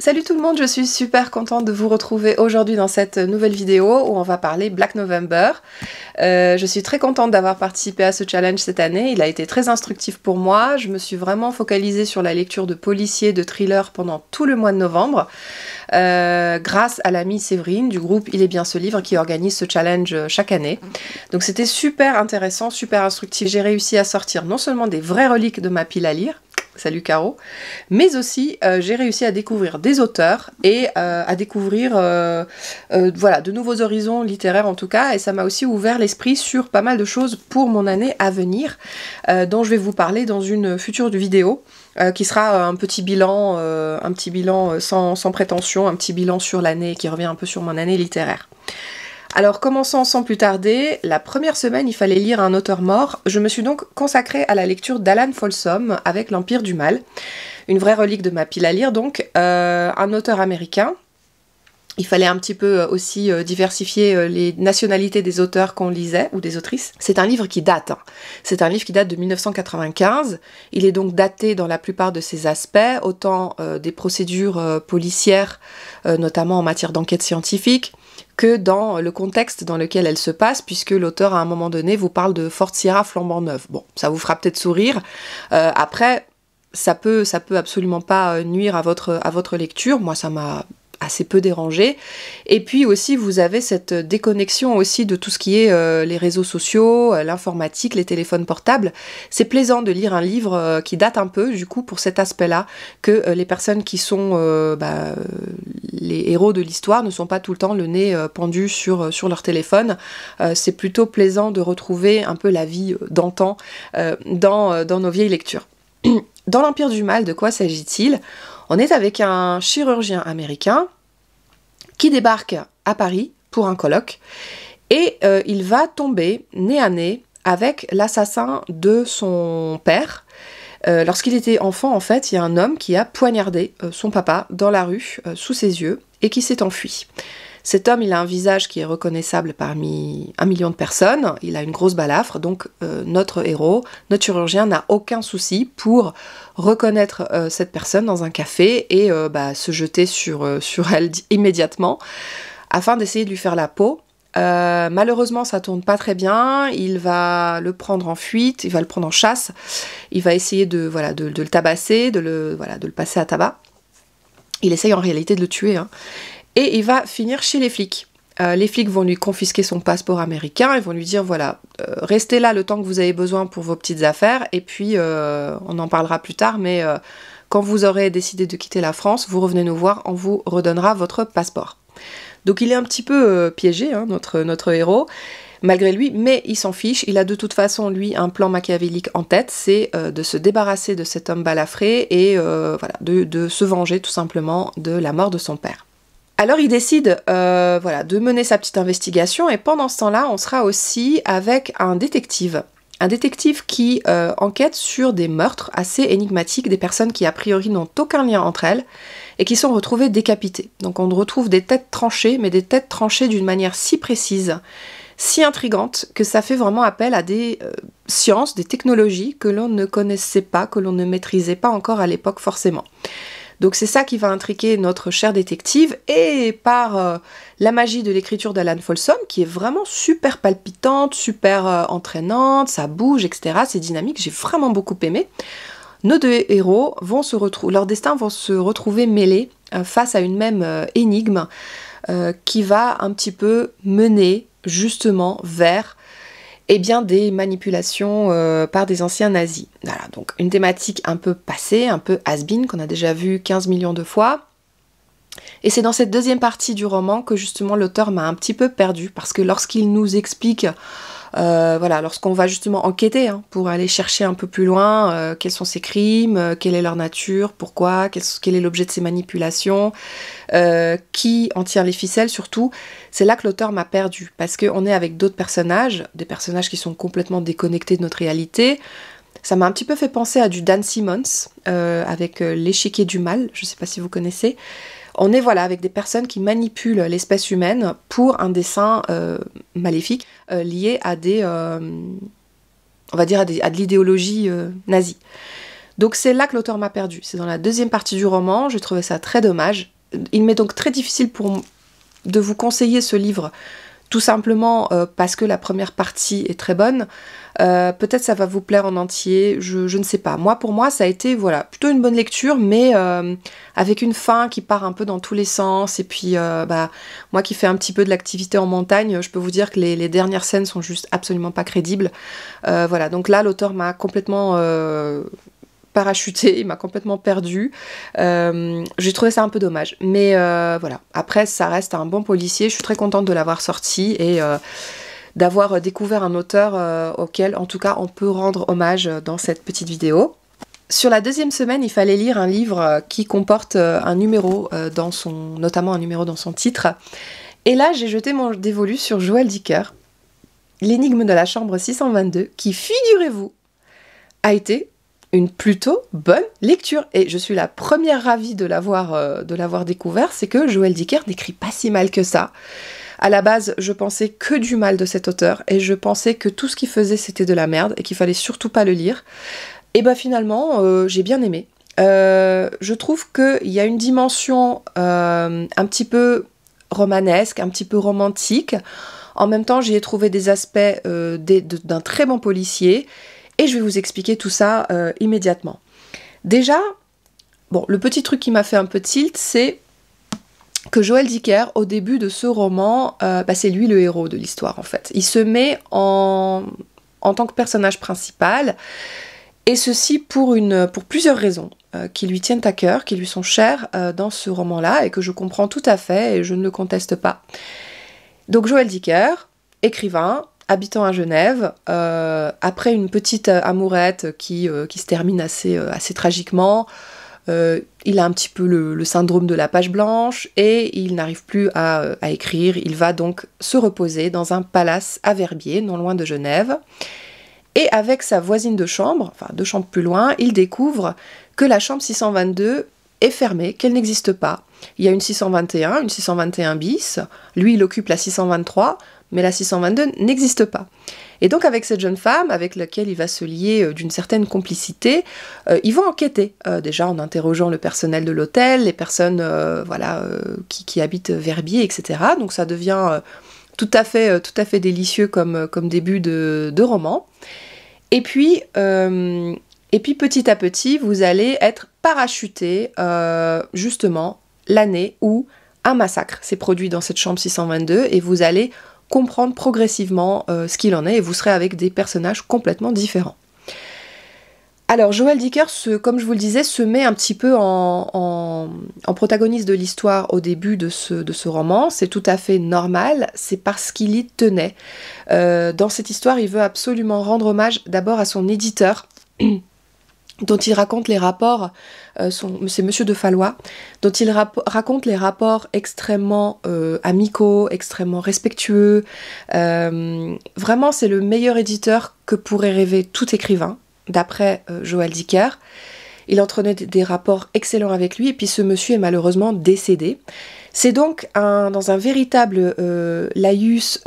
Salut tout le monde, je suis super contente de vous retrouver aujourd'hui dans cette nouvelle vidéo où on va parler Black November. Je suis très contente d'avoir participé à ce challenge cette année, il a été très instructif pour moi, je me suis vraiment focalisée sur la lecture de policiers, de thrillers pendant tout le mois de novembre, grâce à l'amie Séverine du groupe Il est bien ce livre qui organise ce challenge chaque année. Donc c'était super intéressant, super instructif, j'ai réussi à sortir non seulement des vraies reliques de ma pile à lire, salut Caro, mais aussi j'ai réussi à découvrir des auteurs et à découvrir voilà, de nouveaux horizons littéraires en tout cas, et ça m'a aussi ouvert l'esprit sur pas mal de choses pour mon année à venir, dont je vais vous parler dans une future vidéo qui sera un petit bilan sans prétention, un petit bilan sur l'année qui revient un peu sur mon année littéraire. Alors commençons sans plus tarder, la première semaine il fallait lire un auteur mort, je me suis donc consacrée à la lecture d'Alan Folsom avec l'Empire du Mal, une vraie relique de ma pile à lire donc, un auteur américain. Il fallait un petit peu aussi diversifier les nationalités des auteurs qu'on lisait, ou des autrices. C'est un livre qui date, c'est un livre qui date de 1995, il est donc daté dans la plupart de ses aspects, autant des procédures policières, notamment en matière d'enquête scientifique, que dans le contexte dans lequel elle se passe, puisque l'auteur à un moment donné vous parle de Fort Sierra flambant neuve. Bon, ça vous fera peut-être sourire. Après, ça peut absolument pas nuire à votre lecture. Moi, ça m'a assez peu dérangé. Et puis aussi, vous avez cette déconnexion aussi de tout ce qui est les réseaux sociaux, l'informatique, les téléphones portables. C'est plaisant de lire un livre qui date un peu, du coup, pour cet aspect-là, que les personnes qui sont les héros de l'histoire ne sont pas tout le temps le nez pendu sur leur téléphone. C'est plutôt plaisant de retrouver un peu la vie d'antan dans nos vieilles lectures. Dans l'Empire du Mal, de quoi s'agit-il ? On est avec un chirurgien américain qui débarque à Paris pour un colloque et il va tomber nez à nez avec l'assassin de son père. Lorsqu'il était enfant, en fait, il y a un homme qui a poignardé son papa dans la rue, sous ses yeux, et qui s'est enfui. Cet homme, il a un visage qui est reconnaissable parmi 1 million de personnes, il a une grosse balafre, donc notre héros, notre chirurgien n'a aucun souci pour reconnaître cette personne dans un café et se jeter sur elle immédiatement, afin d'essayer de lui faire la peau. Malheureusement ça tourne pas très bien, il va le prendre en fuite, il va le prendre en chasse, il va essayer de le tabasser, de le passer à tabac. Il essaye en réalité de le tuer, et il va finir chez les flics. Les flics vont lui confisquer son passeport américain, ils vont lui dire voilà, restez là le temps que vous avez besoin pour vos petites affaires, et puis on en parlera plus tard, mais quand vous aurez décidé de quitter la France, vous revenez nous voir, on vous redonnera votre passeport. Donc il est un petit peu piégé, notre héros, malgré lui, mais il s'en fiche, il a de toute façon, lui, un plan machiavélique en tête, c'est de se débarrasser de cet homme balafré et de se venger tout simplement de la mort de son père. Alors il décide de mener sa petite investigation, et pendant ce temps-là, on sera aussi avec un détective. Un détective qui enquête sur des meurtres assez énigmatiques, des personnes qui a priori n'ont aucun lien entre elles, et qui sont retrouvées décapitées. Donc on retrouve des têtes tranchées, mais des têtes tranchées d'une manière si précise, si intrigante, que ça fait vraiment appel à des sciences, des technologies que l'on ne connaissait pas, que l'on ne maîtrisait pas encore à l'époque forcément. Donc c'est ça qui va intriguer notre cher détective, et par la magie de l'écriture d'Alan Folsom, qui est vraiment super palpitante, super entraînante, ça bouge, etc. C'est dynamique, j'ai vraiment beaucoup aimé. Nos deux héros vont se retrouver, leurs destins vont se retrouver mêlés face à une même énigme qui va un petit peu mener justement vers des manipulations par des anciens nazis. Voilà, donc une thématique un peu passée, un peu has-been, qu'on a déjà vu 15 millions de fois. Et c'est dans cette deuxième partie du roman que justement l'auteur m'a un petit peu perdue, parce que lorsqu'il nous explique, lorsqu'on va justement enquêter pour aller chercher un peu plus loin quels sont ces crimes, quelle est leur nature, pourquoi, quel est l'objet de ces manipulations, qui en tire les ficelles surtout, c'est là que l'auteur m'a perdue, parce qu'on est avec d'autres personnages, des personnages qui sont complètement déconnectés de notre réalité. Ça m'a un petit peu fait penser à du Dan Simmons, avec L'échiquier du mal, je sais pas si vous connaissez. On est avec des personnes qui manipulent l'espèce humaine pour un dessein maléfique lié à à de l'idéologie nazie. Donc c'est là que l'auteur m'a perdue. C'est dans la deuxième partie du roman, j'ai trouvé ça très dommage. Il m'est donc très difficile de vous conseiller ce livre, tout simplement parce que la première partie est très bonne. Peut-être ça va vous plaire en entier, je ne sais pas. Pour moi, ça a été voilà, plutôt une bonne lecture, mais avec une fin qui part un peu dans tous les sens. Et puis, moi qui fais un petit peu de l'activité en montagne, je peux vous dire que les dernières scènes sont juste absolument pas crédibles. Voilà, donc là, l'auteur m'a complètement parachuté, il m'a complètement perdu. J'ai trouvé ça un peu dommage. Mais voilà, après, ça reste un bon policier. Je suis très contente de l'avoir sorti et d'avoir découvert un auteur auquel, en tout cas, on peut rendre hommage dans cette petite vidéo. Sur la deuxième semaine, il fallait lire un livre qui comporte un numéro, notamment un numéro dans son titre. Et là, j'ai jeté mon dévolu sur Joël Dicker, L'énigme de la chambre 622, qui, figurez-vous, a été une plutôt bonne lecture. Et je suis la première ravie de l'avoir découvert, c'est que Joël Dicker n'écrit pas si mal que ça. À la base, je pensais que du mal de cet auteur, et je pensais que tout ce qu'il faisait, c'était de la merde, et qu'il fallait surtout pas le lire. Et finalement, j'ai bien aimé. Je trouve qu'il y a une dimension un petit peu romanesque, un petit peu romantique. En même temps, j'y ai trouvé des aspects d'un très bon policier, et je vais vous expliquer tout ça immédiatement. Déjà, le petit truc qui m'a fait un peu tilt, c'est que Joël Dicker, au début de ce roman, c'est lui le héros de l'histoire en fait. Il se met en tant que personnage principal, et ceci pour plusieurs raisons qui lui tiennent à cœur, qui lui sont chères dans ce roman-là, et que je comprends tout à fait, et je ne le conteste pas. Donc Joël Dicker, écrivain, habitant à Genève, après une petite amourette qui se termine assez tragiquement, il a un petit peu le syndrome de la page blanche et il n'arrive plus à écrire. Il va donc se reposer dans un palace à Verbier, non loin de Genève. Et avec sa voisine de chambre, enfin 2 chambres plus loin, il découvre que la chambre 622 est fermée, qu'elle n'existe pas. Il y a une 621, une 621 bis, lui il occupe la 623, mais la 622 n'existe pas. Et donc avec cette jeune femme, avec laquelle il va se lier d'une certaine complicité, ils vont enquêter, déjà en interrogeant le personnel de l'hôtel, les personnes qui habitent Verbier, etc. Donc ça devient tout à fait délicieux comme début de roman. Et puis petit à petit, vous allez être parachuté justement l'année où un massacre s'est produit dans cette chambre 622 et vous allez comprendre progressivement ce qu'il en est et vous serez avec des personnages complètement différents. Alors Joël Dicker, comme je vous le disais, se met un petit peu en protagoniste de l'histoire au début de ce roman. C'est tout à fait normal, c'est parce qu'il y tenait. Dans cette histoire, il veut absolument rendre hommage d'abord à son éditeur, dont il raconte les rapports, c'est Monsieur de Fallois, dont il raconte les rapports extrêmement amicaux, extrêmement respectueux. Vraiment, c'est le meilleur éditeur que pourrait rêver tout écrivain, d'après Joël Dicker. Il entretenait des rapports excellents avec lui, et puis ce monsieur est malheureusement décédé. C'est donc dans un véritable laïus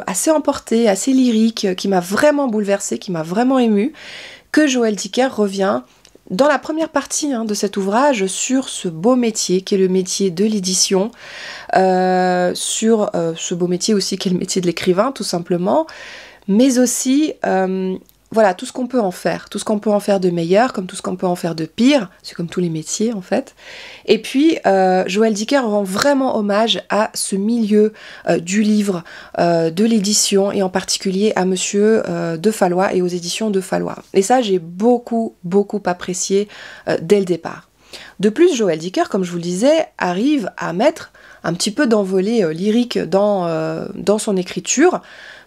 assez emporté, assez lyrique, qui m'a vraiment bouleversée, qui m'a vraiment émue, que Joël Dicker revient dans la première partie de cet ouvrage sur ce beau métier qui est le métier de l'édition, sur ce beau métier aussi qui est le métier de l'écrivain tout simplement, mais aussi tout ce qu'on peut en faire, tout ce qu'on peut en faire de meilleur, comme tout ce qu'on peut en faire de pire, c'est comme tous les métiers en fait. Et puis Joël Dicker rend vraiment hommage à ce milieu du livre, de l'édition, et en particulier à Monsieur de Fallois et aux éditions de Fallois. Et ça, j'ai beaucoup apprécié dès le départ. De plus, Joël Dicker, comme je vous le disais, arrive à mettre un petit peu d'envolée lyrique dans son écriture,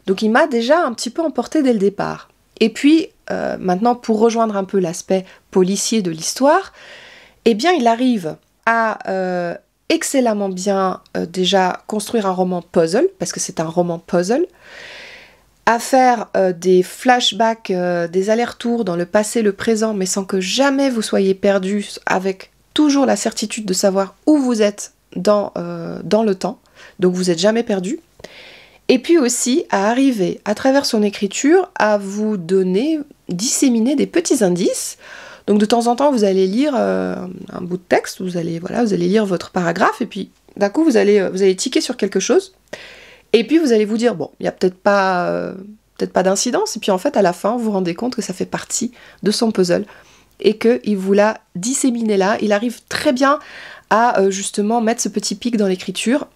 donc il m'a déjà un petit peu emporté dès le départ. Et puis, maintenant, pour rejoindre un peu l'aspect policier de l'histoire, eh bien, il arrive à excellemment bien déjà construire un roman puzzle, parce que c'est un roman puzzle, à faire des flashbacks, des allers-retours dans le passé, le présent, mais sans que jamais vous soyez perdu, avec toujours la certitude de savoir où vous êtes dans le temps, donc vous n'êtes jamais perdu. Et puis aussi à arriver, à travers son écriture, à vous disséminer des petits indices. Donc de temps en temps, vous allez lire un bout de texte, vous allez lire votre paragraphe, et puis d'un coup, vous allez tiquer sur quelque chose, et puis vous allez vous dire, bon, il n'y a peut-être pas d'incidence, et puis en fait, à la fin, vous vous rendez compte que ça fait partie de son puzzle, et qu'il vous l'a disséminé là. Il arrive très bien à justement mettre ce petit pic dans l'écriture,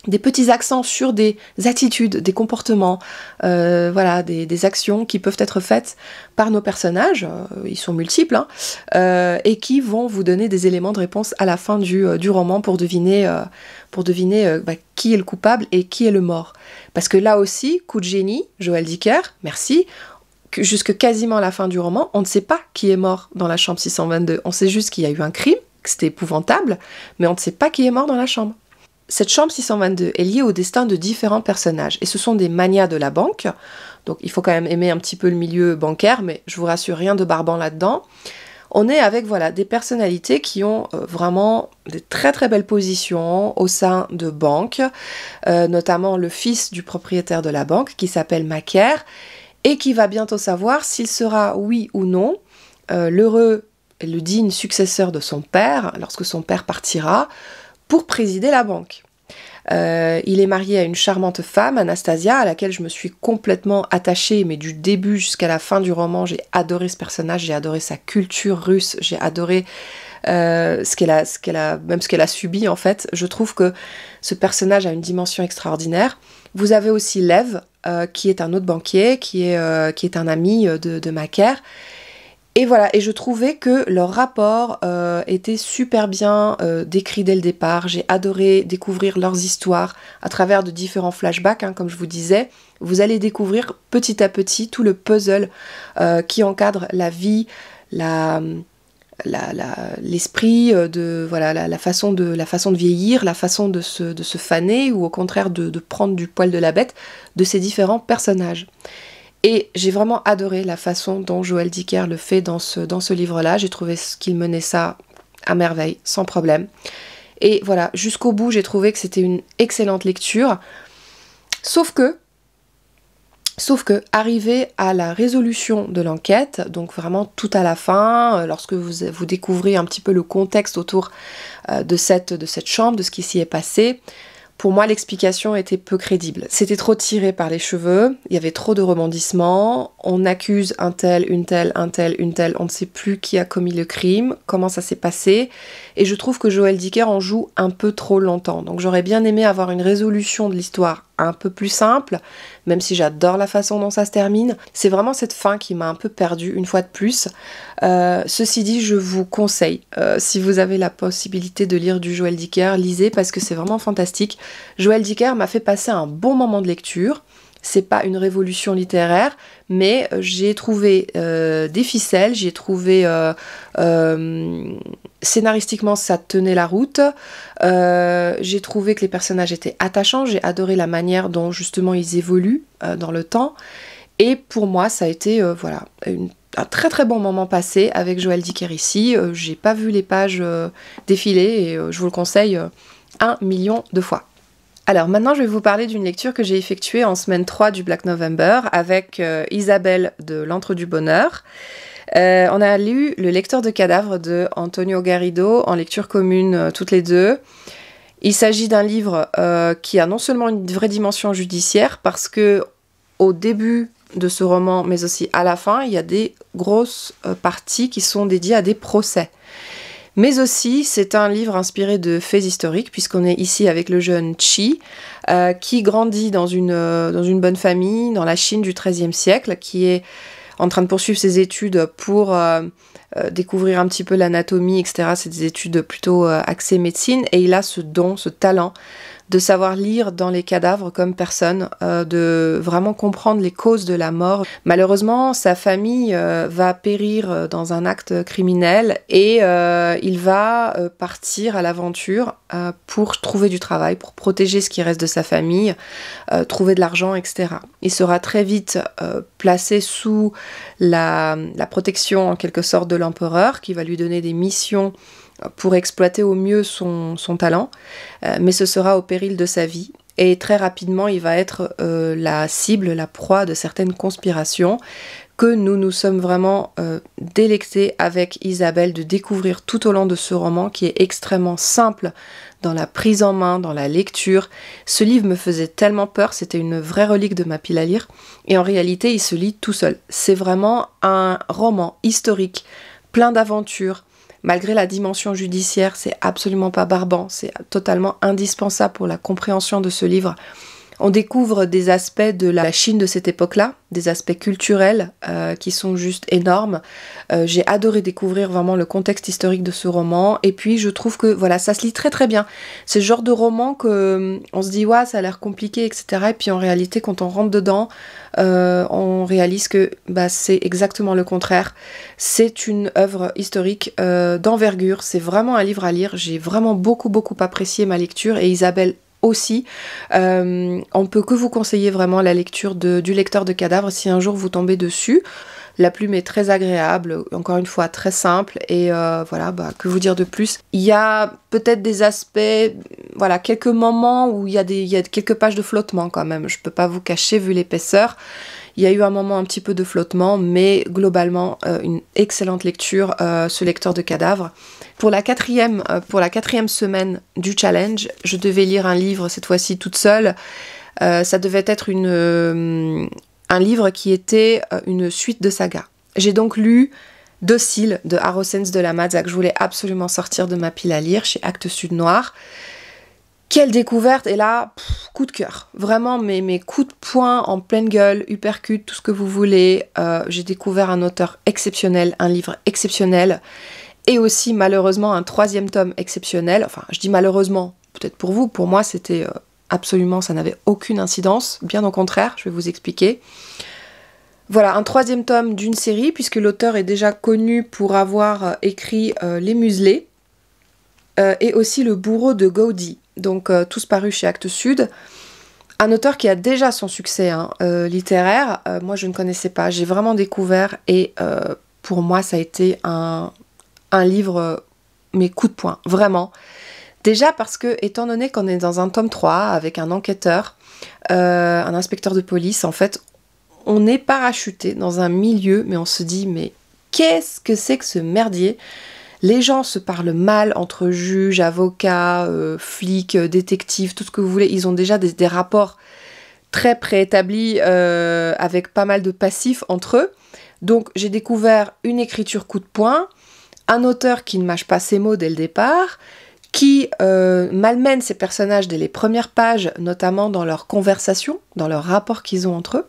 des petits accents sur des attitudes, des comportements, voilà, des actions qui peuvent être faites par nos personnages, ils sont multiples, hein, et qui vont vous donner des éléments de réponse à la fin du roman pour deviner qui est le coupable et qui est le mort. Parce que là aussi, coup de génie, Joël Dicker, merci, jusque quasiment à la fin du roman, on ne sait pas qui est mort dans la chambre 622. On sait juste qu'il y a eu un crime, que c'était épouvantable, mais on ne sait pas qui est mort dans la chambre. Cette chambre 622 est liée au destin de différents personnages, et ce sont des manias de la banque, donc il faut quand même aimer un petit peu le milieu bancaire, mais je vous rassure, rien de barbant là-dedans. On est avec des personnalités qui ont vraiment de très très belles positions au sein de banques, notamment le fils du propriétaire de la banque qui s'appelle Macaire, et qui va bientôt savoir s'il sera, oui ou non, l'heureux et le digne successeur de son père, lorsque son père partira, pour présider la banque. Il est marié à une charmante femme, Anastasia, à laquelle je me suis complètement attachée, mais du début jusqu'à la fin du roman, j'ai adoré ce personnage, j'ai adoré sa culture russe, j'ai adoré ce qu'elle a subi en fait. Je trouve que ce personnage a une dimension extraordinaire. Vous avez aussi Lev, qui est un autre banquier, qui est un ami de Macaire. Et voilà, et je trouvais que leur rapport était super bien décrit dès le départ. J'ai adoré découvrir leurs histoires à travers de différents flashbacks, hein, comme je vous disais. Vous allez découvrir petit à petit tout le puzzle qui encadre la vie, l'esprit, la façon de vieillir, la façon de se faner, ou au contraire de prendre du poil de la bête, de ces différents personnages. Et j'ai vraiment adoré la façon dont Joël Dicker le fait dans ce livre-là. J'ai trouvé qu'il menait ça à merveille, sans problème. Et voilà, jusqu'au bout, j'ai trouvé que c'était une excellente lecture. Sauf que, arrivé à la résolution de l'enquête, donc vraiment tout à la fin, lorsque vous découvrez un petit peu le contexte autour de cette chambre, de ce qui s'y est passé, pour moi, l'explication était peu crédible. C'était trop tiré par les cheveux, il y avait trop de rebondissements, on accuse un tel, une telle, un tel, une telle, on ne sait plus qui a commis le crime, comment ça s'est passé, et je trouve que Joël Dicker en joue un peu trop longtemps. Donc j'aurais bien aimé avoir une résolution de l'histoire un peu plus simple, même si j'adore la façon dont ça se termine. C'est vraiment cette fin qui m'a un peu perdue, une fois de plus. Ceci dit, je vous conseille, si vous avez la possibilité de lire du Joël Dicker, lisez, parce que c'est vraiment fantastique. Joël Dicker m'a fait passer un bon moment de lecture. C'est pas une révolution littéraire, mais j'ai trouvé des ficelles, j'ai trouvé scénaristiquement ça tenait la route, j'ai trouvé que les personnages étaient attachants, j'ai adoré la manière dont justement ils évoluent dans le temps, et pour moi ça a été un très très bon moment passé avec Joël Dicker ici. J'ai pas vu les pages défiler, et je vous le conseille 1 million de fois. Alors maintenant je vais vous parler d'une lecture que j'ai effectuée en semaine 3 du Black November avec Isabelle de l'Antre du Bonheur. On a lu Le lecteur de cadavres de Antonio Garrido en lecture commune toutes les deux. Il s'agit d'un livre qui a non seulement une vraie dimension judiciaire, parce que au début de ce roman, mais aussi à la fin, il y a des grosses parties qui sont dédiées à des procès. Mais aussi, c'est un livre inspiré de faits historiques, puisqu'on est ici avec le jeune Chi, qui grandit dans une bonne famille, dans la Chine du XIIIe siècle, qui est en train de poursuivre ses études pour découvrir un petit peu l'anatomie, etc. C'est des études plutôt axées médecine, et il a ce don, ce talent de savoir lire dans les cadavres comme personne, de vraiment comprendre les causes de la mort. Malheureusement, sa famille va périr dans un acte criminel, et il va partir à l'aventure pour trouver du travail, pour protéger ce qui reste de sa famille, trouver de l'argent, etc. Il sera très vite placé sous la protection en quelque sorte de l'empereur, qui va lui donner des missions pour exploiter au mieux son talent, mais ce sera au péril de sa vie. et très rapidement il va être la cible, la proie de certaines conspirations que nous nous sommes vraiment délectés avec Isabelle de découvrir tout au long de ce roman qui est extrêmement simple dans la prise en main, dans la lecture. Ce livre me faisait tellement peur, c'était une vraie relique de ma pile à lire et en réalité il se lit tout seul. C'est vraiment un roman historique, plein d'aventures. Malgré la dimension judiciaire, c'est absolument pas barbant, c'est totalement indispensable pour la compréhension de ce livre. On découvre des aspects de la Chine de cette époque-là, des aspects culturels qui sont juste énormes. J'ai adoré découvrir vraiment le contexte historique de ce roman. Et puis je trouve que voilà, ça se lit très très bien. C'est le genre de roman que on se dit ouais, ça a l'air compliqué, etc. Et puis en réalité, quand on rentre dedans, on réalise que c'est exactement le contraire. C'est une œuvre historique d'envergure. C'est vraiment un livre à lire. J'ai vraiment beaucoup apprécié ma lecture et Isabelle aussi. On peut que vous conseiller vraiment la lecture du lecteur de cadavres si un jour vous tombez dessus. La plume est très agréable, encore une fois très simple et voilà, que vous dire de plus. Il y a peut-être des aspects, voilà, quelques moments où il y a quelques pages de flottement quand même, je peux pas vous cacher vu l'épaisseur. Il y a eu un moment un petit peu de flottement, mais globalement, une excellente lecture, ce lecteur de cadavres. Pour la quatrième semaine du challenge, je devais lire un livre, cette fois-ci toute seule. Ça devait être un livre qui était une suite de saga. J'ai donc lu Docile de Harrosens de la Mazza, que je voulais absolument sortir de ma pile à lire, chez Actes Sud Noir. Quelle découverte! Et là, coup de cœur. Vraiment, mes coups de poing en pleine gueule, uppercut, tout ce que vous voulez. J'ai découvert un auteur exceptionnel, un livre exceptionnel. Et aussi, malheureusement, un troisième tome exceptionnel. Enfin, je dis malheureusement, peut-être pour vous. Pour moi, c'était absolument, ça n'avait aucune incidence. Bien au contraire, je vais vous expliquer. Voilà, un troisième tome d'une série, puisque l'auteur est déjà connu pour avoir écrit Les Muselés. Et aussi Le Bourreau de Gaudi. Donc tous parus chez Actes Sud. Un auteur qui a déjà son succès littéraire. Moi je ne connaissais pas, j'ai vraiment découvert et pour moi ça a été un livre, mes coups de poing, vraiment. Déjà parce que étant donné qu'on est dans un tome 3 avec un enquêteur, un inspecteur de police, en fait on est parachuté dans un milieu mais on se dit mais qu'est-ce que c'est que ce merdier ? Les gens se parlent mal entre juges, avocats, flics, détectives, tout ce que vous voulez. Ils ont déjà des rapports très préétablis avec pas mal de passifs entre eux. Donc j'ai découvert une écriture coup de poing, un auteur qui ne mâche pas ses mots dès le départ, qui malmène ses personnages dès les premières pages, notamment dans leurs conversations, dans leurs rapports qu'ils ont entre eux.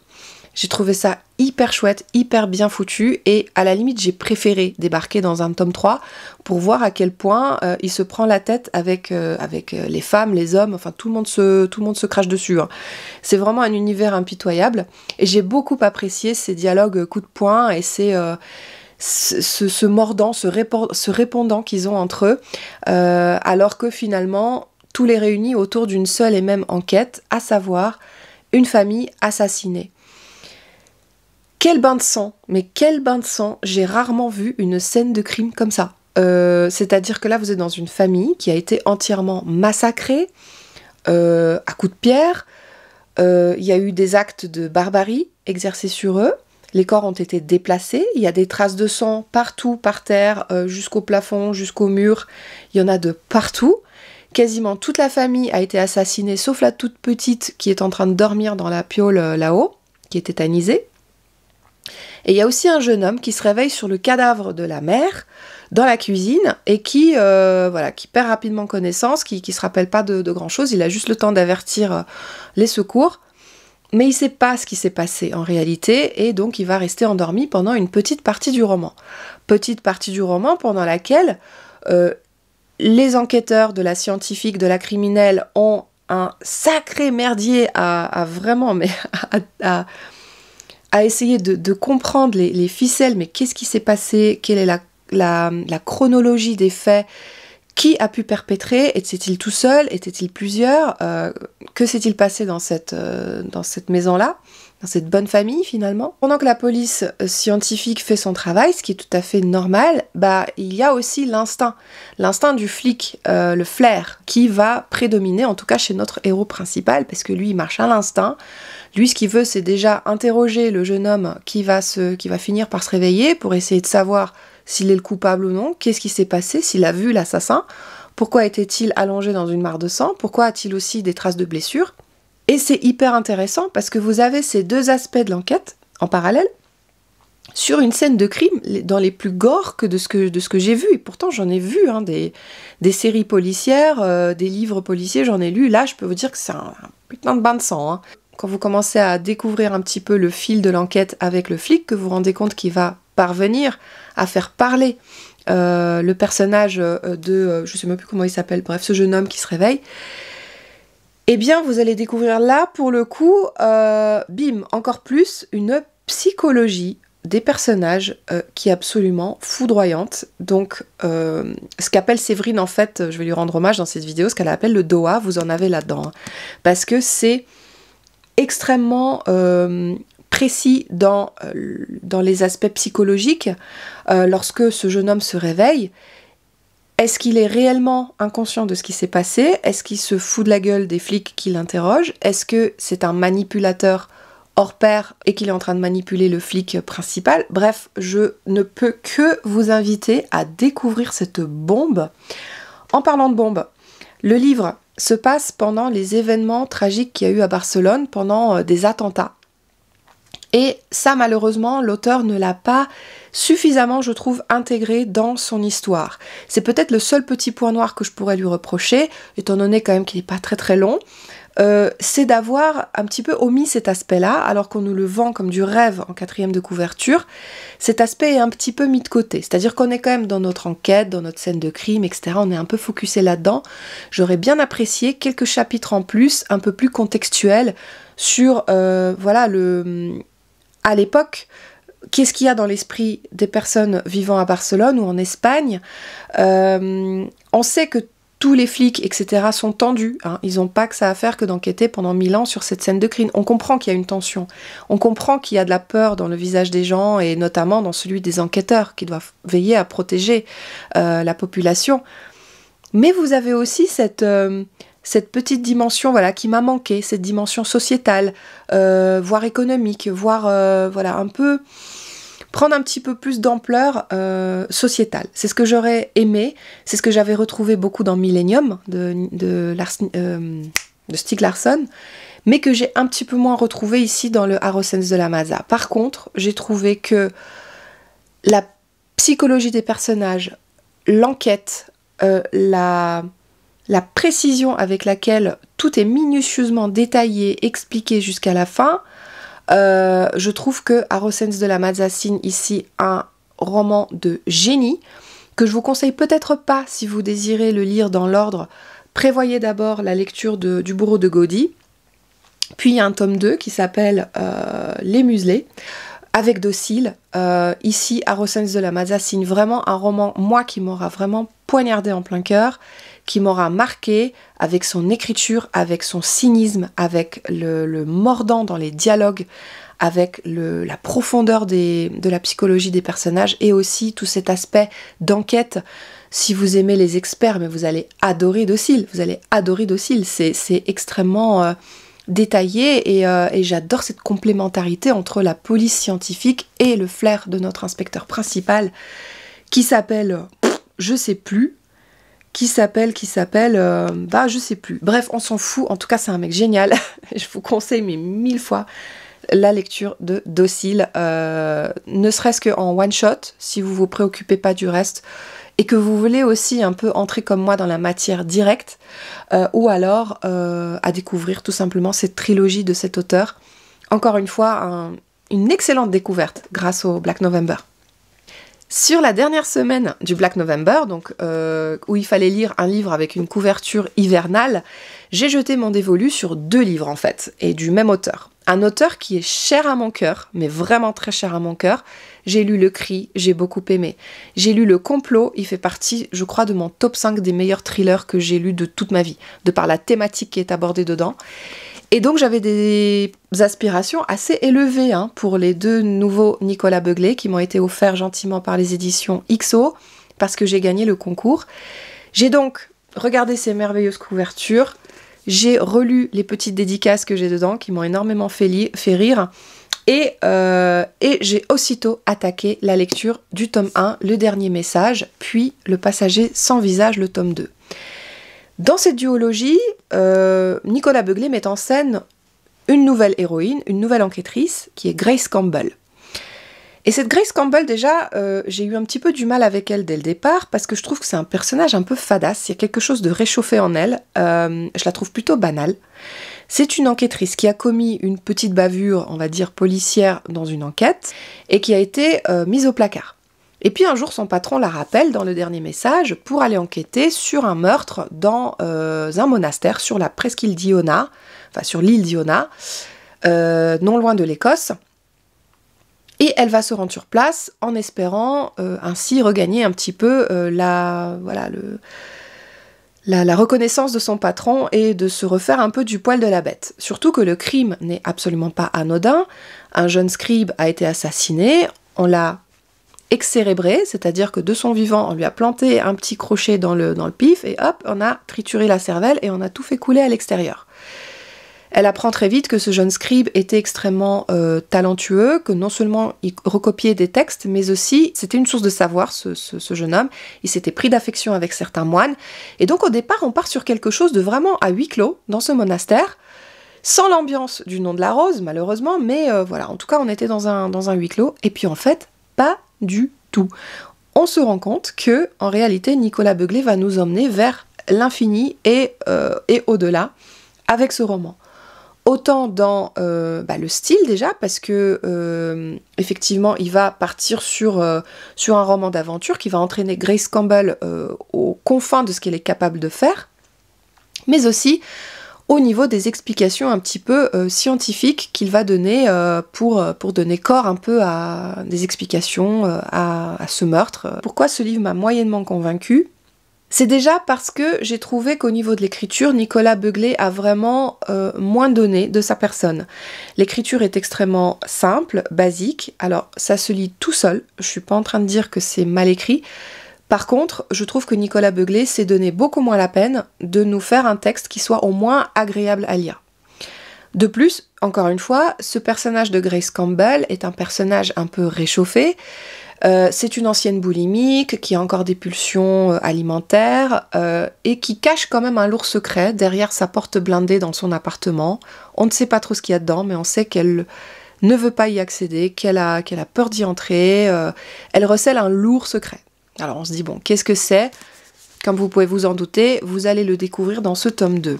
J'ai trouvé ça hyper chouette, hyper bien foutu et à la limite j'ai préféré débarquer dans un tome 3 pour voir à quel point il se prend la tête avec les femmes, les hommes, enfin tout le monde se crache dessus. Hein. C'est vraiment un univers impitoyable et j'ai beaucoup apprécié ces dialogues coup de poing et ce mordant, ce répondant qu'ils ont entre eux alors que finalement tout les réunit autour d'une seule et même enquête, à savoir une famille assassinée. Quel bain de sang, mais quel bain de sang, j'ai rarement vu une scène de crime comme ça. C'est-à-dire que là, vous êtes dans une famille qui a été entièrement massacrée à coups de pierre. Il y a eu des actes de barbarie exercés sur eux. Les corps ont été déplacés. Il y a des traces de sang partout, par terre, jusqu'au plafond, jusqu'au mur. Il y en a de partout. Quasiment toute la famille a été assassinée, sauf la toute petite qui est en train de dormir dans la piaule là-haut, qui est tétanisée. Et il y a aussi un jeune homme qui se réveille sur le cadavre de la mère dans la cuisine et qui perd rapidement connaissance, qui se rappelle pas de grand chose. Il a juste le temps d'avertir les secours, mais il sait pas ce qui s'est passé en réalité et donc il va rester endormi pendant une petite partie du roman. Petite partie du roman pendant laquelle les enquêteurs de la scientifique, de la criminelle ont un sacré merdier à essayer de comprendre les ficelles, mais qu'est-ce qui s'est passé, quelle est la chronologie des faits, qui a pu perpétrer, était-il tout seul, était-il plusieurs, que s'est-il passé dans cette maison-là, dans cette bonne famille finalement. Pendant que la police scientifique fait son travail, ce qui est tout à fait normal, bah il y a aussi l'instinct du flic, le flair, qui va prédominer, en tout cas chez notre héros principal, parce que lui il marche à l'instinct. Lui ce qu'il veut c'est déjà interroger le jeune homme qui va finir par se réveiller pour essayer de savoir s'il est le coupable ou non, qu'est-ce qui s'est passé, s'il a vu l'assassin, pourquoi était-il allongé dans une mare de sang, pourquoi a-t-il aussi des traces de blessures. Et c'est hyper intéressant parce que vous avez ces deux aspects de l'enquête en parallèle sur une scène de crime dans les plus gore que de ce que j'ai vu. Et pourtant, j'en ai vu des séries policières, des livres policiers, j'en ai lu. Là, je peux vous dire que c'est un putain de bain de sang. Hein. Quand vous commencez à découvrir un petit peu le fil de l'enquête avec le flic, que vous vous rendez compte qu'il va parvenir à faire parler le personnage de... je sais même plus comment il s'appelle, bref, ce jeune homme qui se réveille, eh bien, vous allez découvrir là, pour le coup, bim, encore plus, une psychologie des personnages qui est absolument foudroyante. Donc, ce qu'appelle Séverine, en fait, je vais lui rendre hommage dans cette vidéo, ce qu'elle appelle le DOA, vous en avez là-dedans. Hein, parce que c'est extrêmement précis dans les aspects psychologiques. Lorsque ce jeune homme se réveille, est-ce qu'il est réellement inconscient de ce qui s'est passé? Est-ce qu'il se fout de la gueule des flics qui l'interrogent? Est-ce que c'est un manipulateur hors pair et qu'il est en train de manipuler le flic principal? Bref, je ne peux que vous inviter à découvrir cette bombe. En parlant de bombe, le livre se passe pendant les événements tragiques qu'il y a eu à Barcelone, pendant des attentats. Et ça, malheureusement, l'auteur ne l'a pas suffisamment, je trouve, intégré dans son histoire. C'est peut-être le seul petit point noir que je pourrais lui reprocher, étant donné quand même qu'il n'est pas très très long, c'est d'avoir un petit peu omis cet aspect-là, alors qu'on nous le vend comme du rêve en 4e de couverture. Cet aspect est un petit peu mis de côté, c'est-à-dire qu'on est quand même dans notre enquête, dans notre scène de crime, etc. On est un peu focusé là-dedans. J'aurais bien apprécié quelques chapitres en plus, un peu plus contextuels, sur, voilà, à l'époque, qu'est-ce qu'il y a dans l'esprit des personnes vivant à Barcelone ou en Espagne. On sait que tous les flics, etc. sont tendus. Hein. Ils n'ont pas que ça à faire que d'enquêter pendant 1000 ans sur cette scène de crime. On comprend qu'il y a une tension. On comprend qu'il y a de la peur dans le visage des gens et notamment dans celui des enquêteurs qui doivent veiller à protéger la population. Mais vous avez aussi cette petite dimension, voilà, qui m'a manqué, cette dimension sociétale, voire économique, voire voilà, un peu prendre un petit peu plus d'ampleur sociétale. C'est ce que j'aurais aimé, c'est ce que j'avais retrouvé beaucoup dans Millennium de Stieg Larsson, mais que j'ai un petit peu moins retrouvé ici dans le Arrowscens de la Maza. Par contre, j'ai trouvé que la psychologie des personnages, l'enquête, la précision avec laquelle tout est minutieusement détaillé, expliqué jusqu'à la fin, je trouve que Arrowscens de la Maza signe ici un roman de génie, que je vous conseille peut-être pas si vous désirez le lire dans l'ordre. Prévoyez d'abord la lecture du Bourreau de Gaudi, puis il y a un tome 2 qui s'appelle Les Muselés, avec Docile. Ici, Arrowscens de la Maza signe vraiment un roman, moi, qui m'aura vraiment poignardé en plein cœur, qui m'aura marqué avec son écriture, avec son cynisme, avec le mordant dans les dialogues, avec la profondeur de la psychologie des personnages et aussi tout cet aspect d'enquête. Si vous aimez les experts, mais vous allez adorer Docile, c'est extrêmement détaillé et j'adore cette complémentarité entre la police scientifique et le flair de notre inspecteur principal qui s'appelle, je sais plus, je sais plus. Bref, on s'en fout. En tout cas, c'est un mec génial. Je vous conseille, mais 1000 fois, la lecture de Docile. Ne serait-ce qu'en one-shot, si vous vous préoccupez pas du reste, et que vous voulez aussi un peu entrer comme moi dans la matière directe, ou alors à découvrir tout simplement cette trilogie de cet auteur. Encore une fois, une excellente découverte grâce au Black November. Sur la dernière semaine du Black November, donc où il fallait lire un livre avec une couverture hivernale, j'ai jeté mon dévolu sur 2 livres en fait, et du même auteur. Un auteur qui est cher à mon cœur, mais vraiment très cher à mon cœur. J'ai lu Le Cri, j'ai beaucoup aimé. J'ai lu Le Complot, il fait partie, je crois, de mon top 5 des meilleurs thrillers que j'ai lus de toute ma vie, de par la thématique qui est abordée dedans. Et donc j'avais des aspirations assez élevées pour les 2 nouveaux Nicolas Begley qui m'ont été offerts gentiment par les éditions XO parce que j'ai gagné le concours. J'ai donc regardé ces merveilleuses couvertures, j'ai relu les petites dédicaces que j'ai dedans qui m'ont énormément fait rire et j'ai aussitôt attaqué la lecture du tome 1, le dernier message, puis le passager sans visage, le tome 2. Dans cette duologie, Nicolas Begley met en scène une nouvelle héroïne, une nouvelle enquêtrice, qui est Grace Campbell. Et cette Grace Campbell, déjà, j'ai eu un petit peu du mal avec elle dès le départ, parce que je trouve que c'est un personnage un peu fadasse, il y a quelque chose de réchauffé en elle, je la trouve plutôt banale. C'est une enquêtrice qui a commis une petite bavure, on va dire policière, dans une enquête, et qui a été mise au placard. Et puis un jour, son patron la rappelle dans le dernier message pour aller enquêter sur un meurtre dans un monastère sur la presqu'île d'Iona, enfin sur l'île d'Iona, non loin de l'Écosse. Et elle va se rendre sur place en espérant ainsi regagner un petit peu la reconnaissance de son patron et de se refaire un peu du poil de la bête. Surtout que le crime n'est absolument pas anodin. Un jeune scribe a été assassiné, on l'a excérébré, c'est-à-dire que de son vivant, on lui a planté un petit crochet dans le pif et hop, on a trituré la cervelle et on a tout fait couler à l'extérieur. Elle apprend très vite que ce jeune scribe était extrêmement talentueux, que non seulement il recopiait des textes, mais aussi c'était une source de savoir, ce jeune homme. Il s'était pris d'affection avec certains moines. Et donc au départ, on part sur quelque chose de vraiment à huis clos dans ce monastère, sans l'ambiance du Nom de la Rose, malheureusement, mais voilà, en tout cas, on était dans un huis clos. Et puis en fait, pas du tout. On se rend compte que, en réalité, Nicolas Begley va nous emmener vers l'infini et au-delà avec ce roman. Autant dans le style déjà, parce que effectivement, il va partir sur un roman d'aventure qui va entraîner Grace Campbell aux confins de ce qu'elle est capable de faire, mais aussi au niveau des explications un petit peu scientifiques qu'il va donner pour donner corps un peu à des explications à ce meurtre. Pourquoi ce livre m'a moyennement convaincue ? C'est déjà parce que j'ai trouvé qu'au niveau de l'écriture, Nicolas Begley a vraiment moins donné de sa personne. L'écriture est extrêmement simple, basique, alors ça se lit tout seul, je suis pas en train de dire que c'est mal écrit. Par contre, je trouve que Nicolas Begley s'est donné beaucoup moins la peine de nous faire un texte qui soit au moins agréable à lire. De plus, encore une fois, ce personnage de Grace Campbell est un personnage un peu réchauffé. C'est une ancienne boulimique qui a encore des pulsions alimentaires et qui cache quand même un lourd secret derrière sa porte blindée dans son appartement. On ne sait pas trop ce qu'il y a dedans, mais on sait qu'elle ne veut pas y accéder, qu'elle a peur d'y entrer. Elle recèle un lourd secret. Alors on se dit, bon, qu'est-ce que c'est ? Comme vous pouvez vous en douter, vous allez le découvrir dans ce tome 2.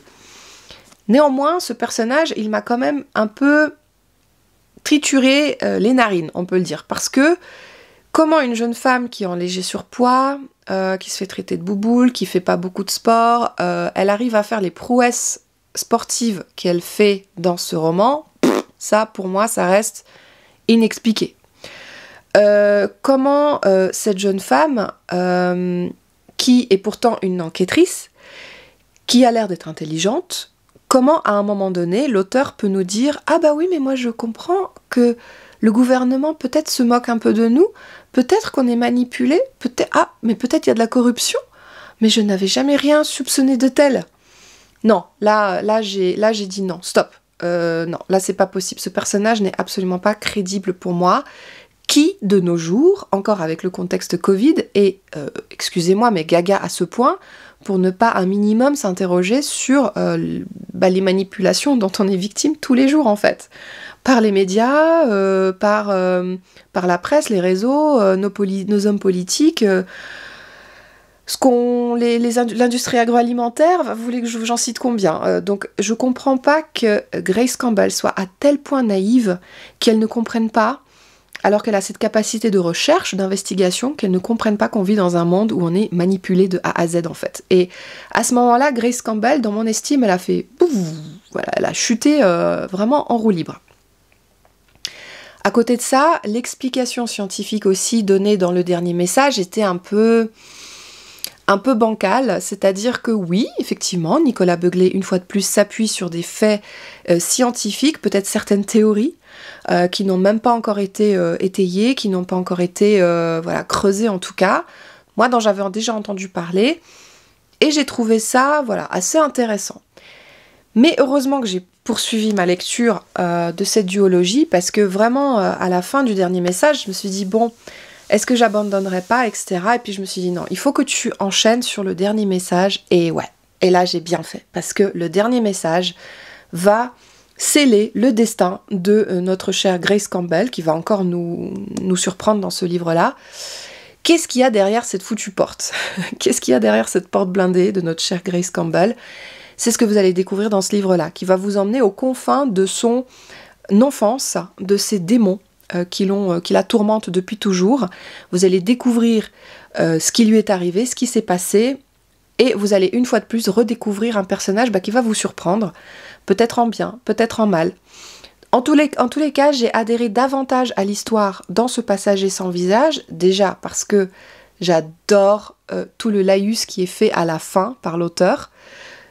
Néanmoins, ce personnage, il m'a quand même un peu trituré les narines, on peut le dire, parce que comment une jeune femme qui est en léger surpoids, qui se fait traiter de bouboule, qui fait pas beaucoup de sport, elle arrive à faire les prouesses sportives qu'elle fait dans ce roman, ça, pour moi, ça reste inexpliqué. Comment cette jeune femme, qui est pourtant une enquêtrice, qui a l'air d'être intelligente, comment à un moment donné, l'auteur peut nous dire « Ah bah oui, mais moi je comprends que le gouvernement peut-être se moque un peu de nous, peut-être qu'on est manipulé, mais peut-être il y a de la corruption, mais je n'avais jamais rien soupçonné de tel. » Non, là j'ai dit non, stop. Non, là c'est pas possible, ce personnage n'est absolument pas crédible pour moi. Qui, de nos jours, encore avec le contexte Covid, est, excusez-moi, mais gaga à ce point, pour ne pas un minimum s'interroger sur les manipulations dont on est victime tous les jours, en fait. Par les médias, par la presse, les réseaux, nos hommes politiques, l'industrie agroalimentaire, vous voulez que j'en cite combien ? Donc je comprends pas que Grace Campbell soit à tel point naïve qu'elle ne comprenne pas, alors qu'elle a cette capacité de recherche, d'investigation, qu'elle ne comprenne pas qu'on vit dans un monde où on est manipulé de A à Z en fait. Et à ce moment-là, Grace Campbell, dans mon estime, elle a fait pouf, voilà, elle a chuté vraiment en roue libre. À côté de ça, l'explication scientifique aussi donnée dans le dernier message était un peu un peu bancal, c'est-à-dire que oui, effectivement, Nicolas Beuglet, une fois de plus, s'appuie sur des faits scientifiques, peut-être certaines théories, qui n'ont même pas encore été étayées, qui n'ont pas encore été voilà, creusées en tout cas. Moi, dont j'avais déjà entendu parler, et j'ai trouvé ça voilà, assez intéressant. Mais heureusement que j'ai poursuivi ma lecture de cette duologie, parce que vraiment, à la fin du dernier message, je me suis dit, bon, est-ce que j'abandonnerai pas, etc. Et puis je me suis dit, non, il faut que tu enchaînes sur le dernier message, et ouais, et là j'ai bien fait, parce que le dernier message va sceller le destin de notre chère Grace Campbell, qui va encore nous surprendre dans ce livre-là. Qu'est-ce qu'il y a derrière cette foutue porte? Qu'est-ce qu'il y a derrière cette porte blindée de notre chère Grace Campbell? C'est ce que vous allez découvrir dans ce livre-là, qui va vous emmener aux confins de son enfance, de ses démons qui la tourmentent depuis toujours. Vous allez découvrir ce qui lui est arrivé, ce qui s'est passé, et vous allez une fois de plus redécouvrir un personnage qui va vous surprendre, peut-être en bien, peut-être en mal. En tous les cas, j'ai adhéré davantage à l'histoire dans ce passager sans visage, déjà parce que j'adore tout le laïus qui est fait à la fin par l'auteur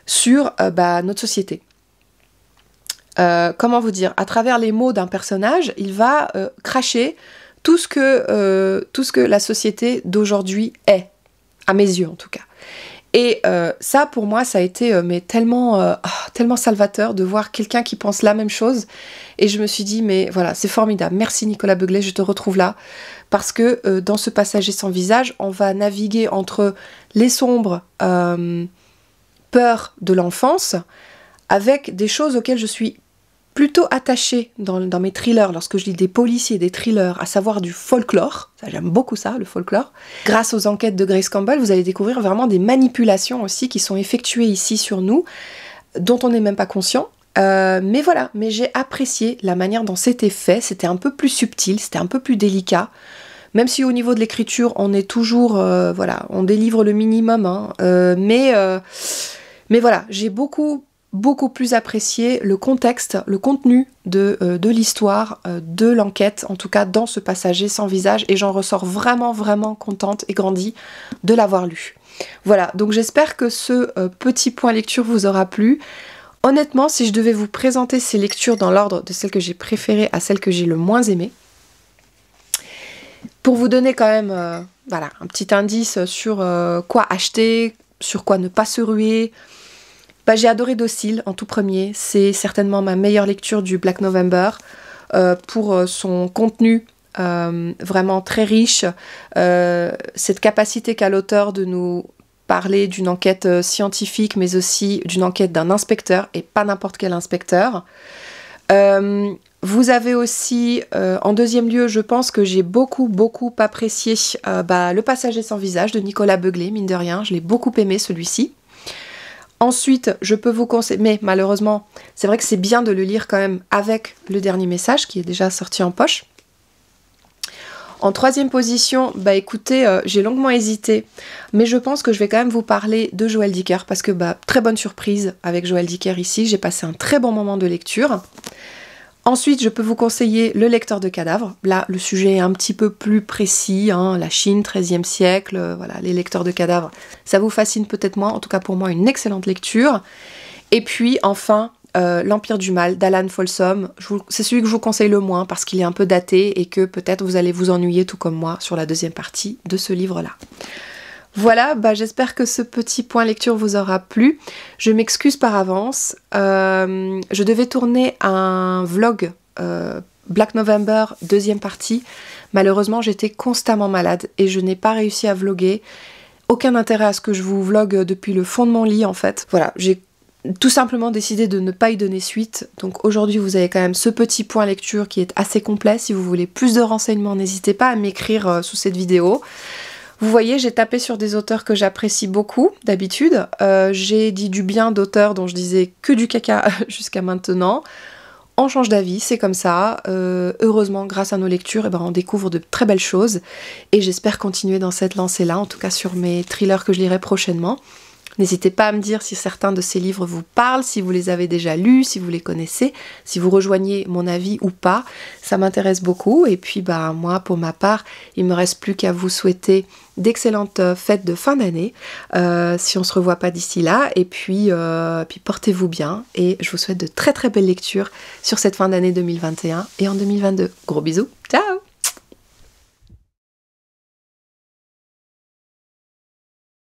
sur notre société. Comment vous dire, à travers les mots d'un personnage, il va cracher tout ce que la société d'aujourd'hui est, à mes yeux en tout cas. Et ça, pour moi, ça a été tellement salvateur de voir quelqu'un qui pense la même chose. Et je me suis dit, mais voilà, c'est formidable. Merci Nicolas Beuglet, je te retrouve là. Parce que dans ce passager sans visage, on va naviguer entre les sombres peurs de l'enfance avec des choses auxquelles je suis plutôt attachée dans mes thrillers, lorsque je lis des policiers, des thrillers, à savoir du folklore. Ça, j'aime beaucoup ça, le folklore. Grâce aux enquêtes de Grace Campbell, vous allez découvrir vraiment des manipulations aussi qui sont effectuées ici sur nous, dont on n'est même pas conscient. Mais voilà, mais j'ai apprécié la manière dont c'était fait. C'était un peu plus subtil, c'était un peu plus délicat. Même si au niveau de l'écriture, on est toujours, on délivre le minimum, hein, mais voilà, j'ai beaucoup plus apprécié le contexte, le contenu de l'histoire, de l'enquête, en tout cas dans ce passager sans visage, et j'en ressors vraiment contente et grandie de l'avoir lu. Voilà, donc j'espère que ce petit point lecture vous aura plu. Honnêtement, si je devais vous présenter ces lectures dans l'ordre de celles que j'ai préférées à celles que j'ai le moins aimées, pour vous donner quand même un petit indice sur quoi acheter, sur quoi ne pas se ruer, j'ai adoré Docile en tout premier. C'est certainement ma meilleure lecture du Black November pour son contenu vraiment très riche, cette capacité qu'a l'auteur de nous parler d'une enquête scientifique, mais aussi d'une enquête d'un inspecteur, et pas n'importe quel inspecteur. Vous avez aussi, en deuxième lieu, je pense que j'ai beaucoup apprécié Le passager sans visage de Nicolas Beuglet, mine de rien, je l'ai beaucoup aimé celui-ci. Ensuite, je peux vous conseiller, mais malheureusement, c'est vrai que c'est bien de le lire quand même avec le dernier message qui est déjà sorti en poche. En troisième position, écoutez, j'ai longuement hésité, mais je pense que je vais quand même vous parler de Joël Dicker, parce que très bonne surprise avec Joël Dicker ici, j'ai passé un très bon moment de lecture. Ensuite, je peux vous conseiller Le lecteur de cadavres. Là, le sujet est un petit peu plus précis, hein, la Chine, 13e siècle, voilà, les lecteurs de cadavres. Ça vous fascine peut-être moins, en tout cas pour moi, une excellente lecture. Et puis, enfin, L'Empire du Mal d'Alan Folsom. C'est celui que je vous conseille le moins parce qu'il est un peu daté et que peut-être vous allez vous ennuyer tout comme moi sur la deuxième partie de ce livre-là. Voilà, j'espère que ce petit point lecture vous aura plu. Je m'excuse par avance. Je devais tourner un vlog Black November, deuxième partie. Malheureusement, j'étais constamment malade et je n'ai pas réussi à vlogger. Aucun intérêt à ce que je vous vlogue depuis le fond de mon lit en fait. Voilà, j'ai tout simplement décidé de ne pas y donner suite. Donc aujourd'hui, vous avez quand même ce petit point lecture qui est assez complet. Si vous voulez plus de renseignements, n'hésitez pas à m'écrire sous cette vidéo. Vous voyez, j'ai tapé sur des auteurs que j'apprécie beaucoup, d'habitude. J'ai dit du bien d'auteurs dont je disais que du caca jusqu'à maintenant. On change d'avis, c'est comme ça. Heureusement, grâce à nos lectures, on découvre de très belles choses. Et j'espère continuer dans cette lancée-là, en tout cas sur mes thrillers que je lirai prochainement. N'hésitez pas à me dire si certains de ces livres vous parlent, si vous les avez déjà lus, si vous les connaissez, si vous rejoignez mon avis ou pas. Ça m'intéresse beaucoup. Et puis moi, pour ma part, il me reste plus qu'à vous souhaiter d'excellentes fêtes de fin d'année, si on se revoit pas d'ici là. Et puis portez-vous bien. Et je vous souhaite de très très belles lectures sur cette fin d'année 2021 et en 2022. Gros bisous. Ciao!